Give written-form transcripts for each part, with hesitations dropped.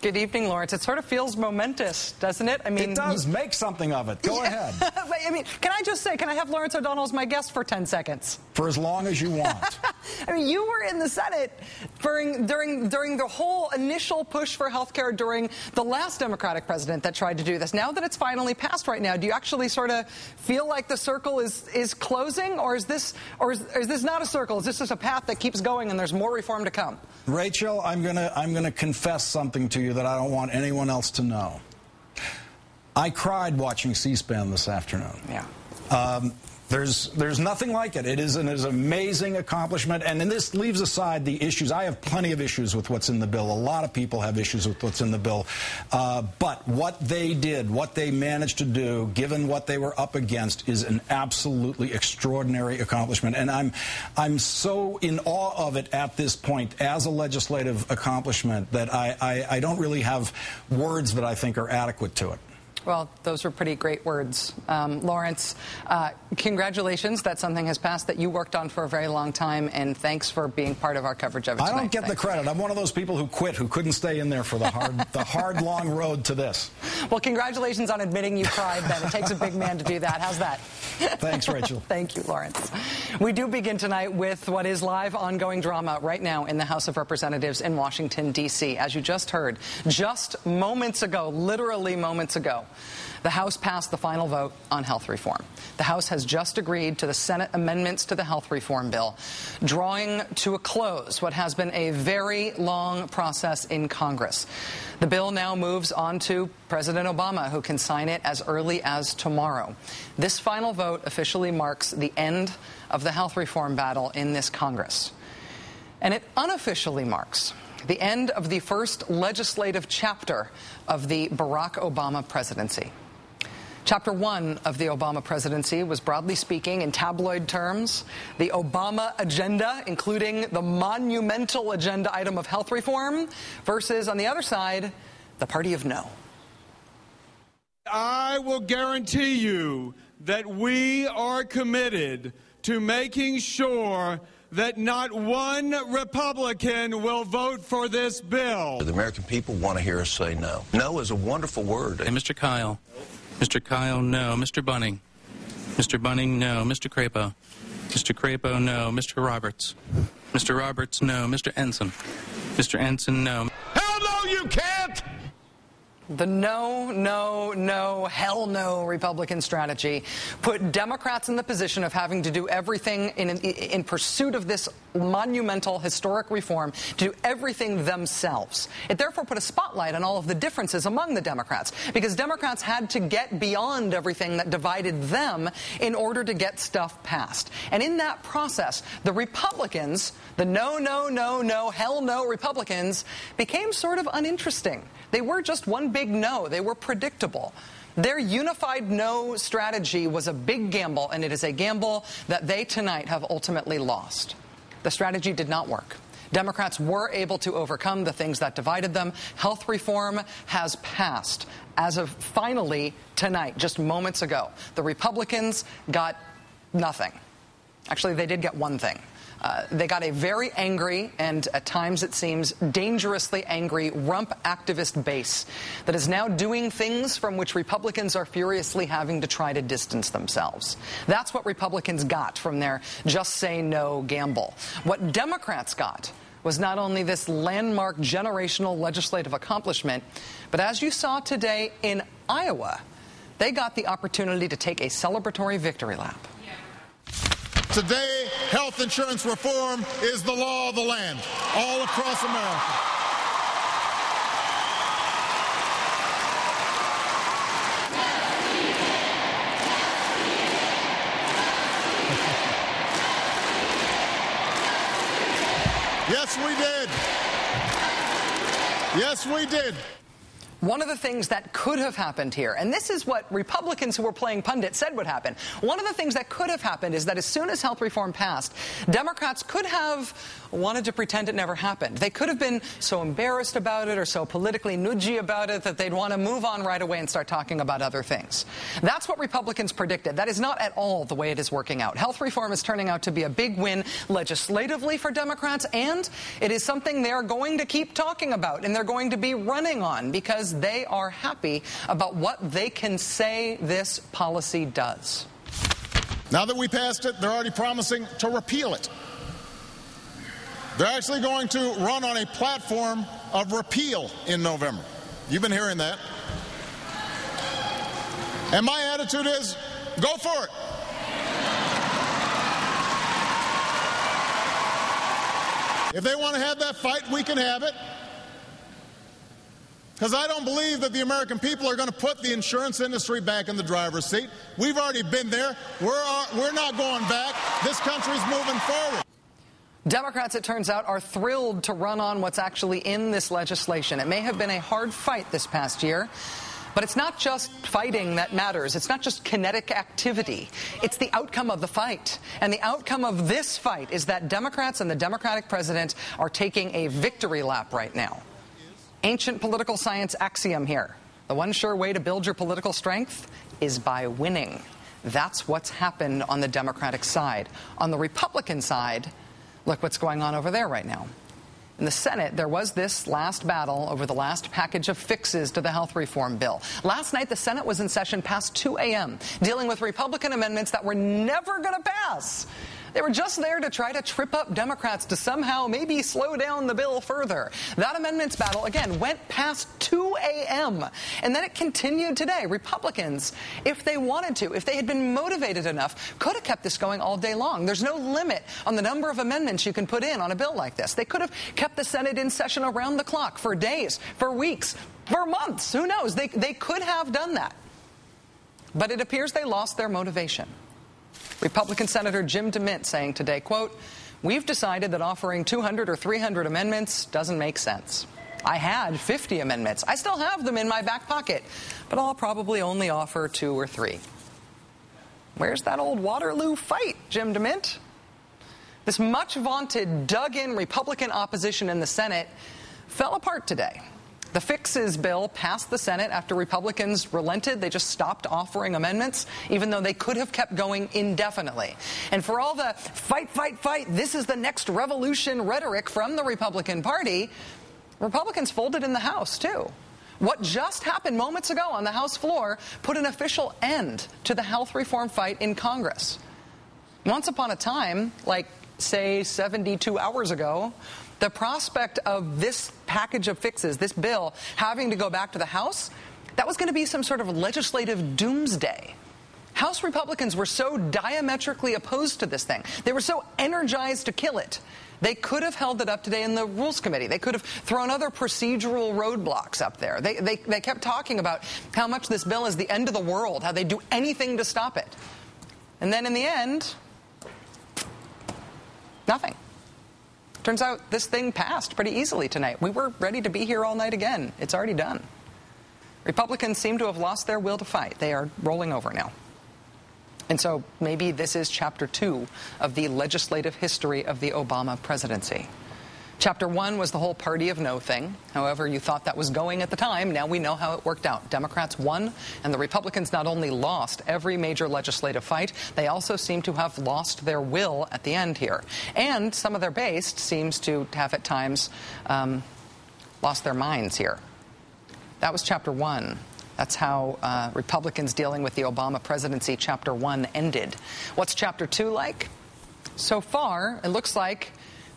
Good evening, Lawrence. It sort of feels momentous, doesn't it? I mean, it does. Make something of it. Go ahead. I mean, can I just say, can I have Lawrence O'Donnell as my guest for 10 seconds? For as long as you want. I mean, you were in the Senate during the whole initial push for health care during the last Democratic president that tried to do this. Now that it's finally passed right now, do you actually sort of feel like the circle is closing, or is this not a circle? Is this just a path that keeps going and there's more reform to come? Rachel, I'm gonna confess something to you that I don't want anyone else to know. I cried watching C-SPAN this afternoon. Yeah. There's nothing like it. It is an amazing accomplishment, and this leaves aside the issues. I have plenty of issues with what's in the bill. A lot of people have issues with what's in the bill. But what they did, what they managed to do, given what they were up against, is an absolutely extraordinary accomplishment. And I'm so in awe of it at this point as a legislative accomplishment that I don't really have words that I think are adequate to it. Well, those were pretty great words. Lawrence, congratulations that something has passed that you worked on for a very long time, and thanks for being part of our coverage of it tonight. I don't get the credit. I'm one of those people who quit, who couldn't stay in there for the hard, long road to this. Well, congratulations on admitting you cried, then. It takes a big man to do that. How's that? Thanks, Rachel. Thank you, Lawrence. We do begin tonight with what is live, ongoing drama right now in the House of Representatives in Washington, D.C. As you just heard, just moments ago, literally moments ago, the House passed the final vote on health reform. The House has just agreed to the Senate amendments to the health reform bill, drawing to a close what has been a very long process in Congress. The bill now moves on to President Obama, who can sign it as early as tomorrow. This final vote officially marks the end of the health reform battle in this Congress. And it unofficially marks the end of the first legislative chapter of the Barack Obama presidency. Chapter 1 of the Obama presidency was, broadly speaking, in tabloid terms, the Obama agenda, including the monumental agenda item of health reform, versus, on the other side, the party of no. I will guarantee you that we are committed to making sure that not one Republican will vote for this bill. The American people want to hear us say no. No is a wonderful word. Hey, Mr. Kyle. Mr. Kyle, no. Mr. Bunning. Mr. Bunning, no. Mr. Crapo. Mr. Crapo, no. Mr. Roberts. Mr. Roberts, no. Mr. Ensign. Mr. Ensign, no. Hell no, you can't! The no, no, no, hell no Republican strategy put Democrats in the position of having to do everything in pursuit of this monumental historic reform, to do everything themselves. It therefore put a spotlight on all of the differences among the Democrats, because Democrats had to get beyond everything that divided them in order to get stuff passed. And in that process, the Republicans, the no, no, no, no, hell no Republicans, became sort of uninteresting. They were just one big no. They were predictable. Their unified no strategy was a big gamble, and it is a gamble that they tonight have ultimately lost. The strategy did not work. Democrats were able to overcome the things that divided them. Health reform has passed as of finally tonight, just moments ago. The Republicans got nothing. Actually, they did get one thing. They got a very angry and, at times it seems, dangerously angry rump activist base that is now doing things from which Republicans are furiously having to try to distance themselves. That's what Republicans got from their just say no gamble. What Democrats got was not only this landmark generational legislative accomplishment, but as you saw today in Iowa, they got the opportunity to take a celebratory victory lap. Today, health insurance reform is the law of the land all across America. Yes, we did. Yes, we did. One of the things that could have happened here, and this is what Republicans who were playing pundit said would happen, one of the things that could have happened is that as soon as health reform passed, Democrats could have wanted to pretend it never happened. They could have been so embarrassed about it or so politically nudgy about it that they'd want to move on right away and start talking about other things. That's what Republicans predicted. That is not at all the way it is working out. Health reform is turning out to be a big win legislatively for Democrats, and it is something they're going to keep talking about and they're going to be running on because they are happy about what they can say this policy does. Now that we passed it, they're already promising to repeal it. They're actually going to run on a platform of repeal in November. You've been hearing that. And my attitude is, go for it. If they want to have that fight, we can have it. Because I don't believe that the American people are going to put the insurance industry back in the driver's seat. We've already been there. We're not going back. This country's moving forward. Democrats, it turns out, are thrilled to run on what's actually in this legislation. It may have been a hard fight this past year, but it's not just fighting that matters. It's not just kinetic activity. It's the outcome of the fight. And the outcome of this fight is that Democrats and the Democratic president are taking a victory lap right now. Ancient political science axiom here. The one sure way to build your political strength is by winning. That's what's happened on the Democratic side. On the Republican side, look what's going on over there right now. In the Senate, there was this last battle over the last package of fixes to the health reform bill. Last night, the Senate was in session past 2 a.m., dealing with Republican amendments that were never going to pass. They were just there to try to trip up Democrats to somehow maybe slow down the bill further. That amendments battle, again, went past 2 a.m. And then it continued today. Republicans, if they wanted to, if they had been motivated enough, could have kept this going all day long. There's no limit on the number of amendments you can put in on a bill like this. They could have kept the Senate in session around the clock for days, for weeks, for months. Who knows? They could have done that. But it appears they lost their motivation. Republican Senator Jim DeMint saying today, quote, "We've decided that offering 200 or 300 amendments doesn't make sense. I had 50 amendments. I still have them in my back pocket, but I'll probably only offer 2 or 3. Where's that old Waterloo fight, Jim DeMint? This much vaunted, dug-in Republican opposition in the Senate fell apart today. The fixes bill passed the Senate after Republicans relented. They just stopped offering amendments, even though they could have kept going indefinitely. And for all the fight, fight, fight, this is the next revolution rhetoric from the Republican Party, Republicans folded in the House, too. What just happened moments ago on the House floor put an official end to the health reform fight in Congress. Once upon a time, like, say, 72 hours ago, the prospect of this package of fixes, this bill, having to go back to the House, that was going to be some sort of legislative doomsday. House Republicans were so diametrically opposed to this thing. They were so energized to kill it. They could have held it up today in the Rules Committee. They could have thrown other procedural roadblocks up there. They kept talking about how much this bill is the end of the world, how they'd do anything to stop it. And then in the end, nothing. Turns out this thing passed pretty easily tonight. We were ready to be here all night again. It's already done. Republicans seem to have lost their will to fight. They are rolling over now. And so maybe this is Chapter 2 of the legislative history of the Obama presidency. Chapter 1 was the whole party of no thing. However you thought that was going at the time, now we know how it worked out. Democrats won, and the Republicans not only lost every major legislative fight, they also seem to have lost their will at the end here. And some of their base seems to have at times lost their minds here. That was Chapter 1. That's how Republicans dealing with the Obama presidency, Chapter 1, ended. What's Chapter 2 like? So far, it looks like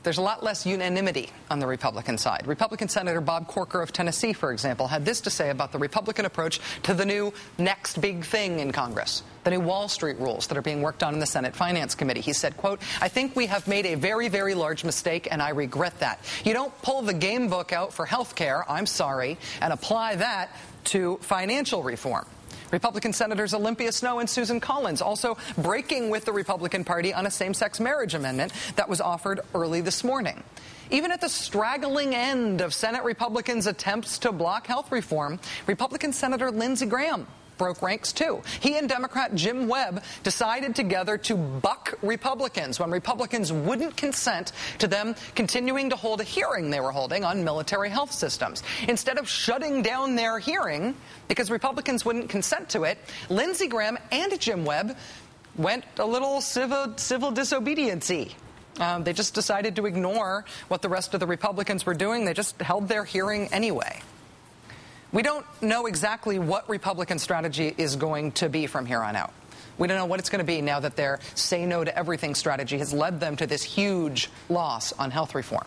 there's a lot less unanimity on the Republican side. Republican Senator Bob Corker of Tennessee, for example, had this to say about the Republican approach to the new next big thing in Congress, the new Wall Street rules that are being worked on in the Senate Finance Committee. He said, quote, "I think we have made a very, very large mistake, and I regret that. You don't pull the game book out for health care, I'm sorry, and apply that to financial reform. Republican Senators Olympia Snowe and Susan Collins also breaking with the Republican Party on a same-sex marriage amendment that was offered early this morning. Even at the straggling end of Senate Republicans' attempts to block health reform, Republican Senator Lindsey Graham broke ranks too. He and Democrat Jim Webb decided together to buck Republicans when Republicans wouldn't consent to them continuing to hold a hearing they were holding on military health systems. Instead of shutting down their hearing because Republicans wouldn't consent to it, Lindsey Graham and Jim Webb went a little civil disobedience-y. They just decided to ignore what the rest of the Republicans were doing. They just held their hearing anyway. We don't know exactly what Republican strategy is going to be from here on out. We don't know what it's going to be now that their say no to everything strategy has led them to this huge loss on health reform.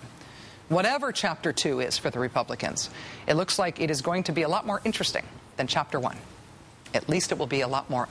Whatever Chapter 2 is for the Republicans, it looks like it is going to be a lot more interesting than Chapter 1. At least it will be a lot more